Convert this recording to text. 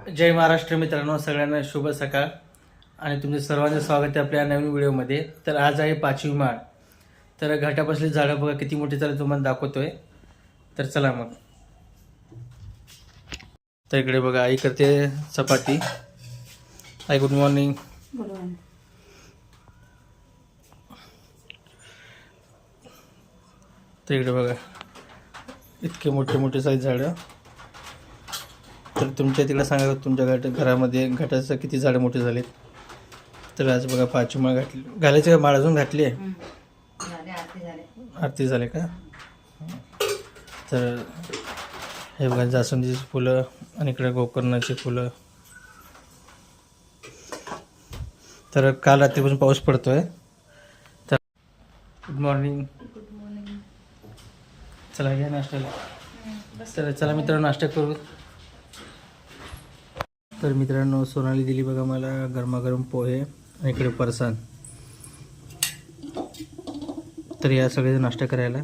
जय महाराष्ट्र मित्रांनो, सगळ्यांना शुभ सकाळ आणि तुमचे सर्वांचे स्वागत आहे आपल्या नवीन व्हिडिओमध्ये. तर आज आहे 5वी माळ. तर घाटापासली झाडं बघा किती मोठी झाली तुम्हाला दाखवतोय. तर चला मग. तर इकडे बघा आई करते चपाती. आई गुड मॉर्निंग. तर इकडे बघा इतके मोठे मोठे साईज झाडं. तर तुमच्या तिकडे सांगा तुमच्या घरामध्ये घाटाचं किती झाडं मोठे झालेत. तर आज बघा 5वी माळ घालायची का माळ अजून घातली आहे. आरती झाले का. तर हे बघा जास्वंदीची फुलं आणि इकडे गोकर्णाची फुलं. तर काल रात्रीपासून पाऊस पडतोय. तर गुड मॉर्निंग. चला घ्या नाश्त्याला. तर चला मित्रांनो नाश्ता करू. तर मित्रांनो सोनाली दिली बघा मला गरमागरम पोहे आणि इकडे फरसाण. तर या सगळे नाश्ता करायला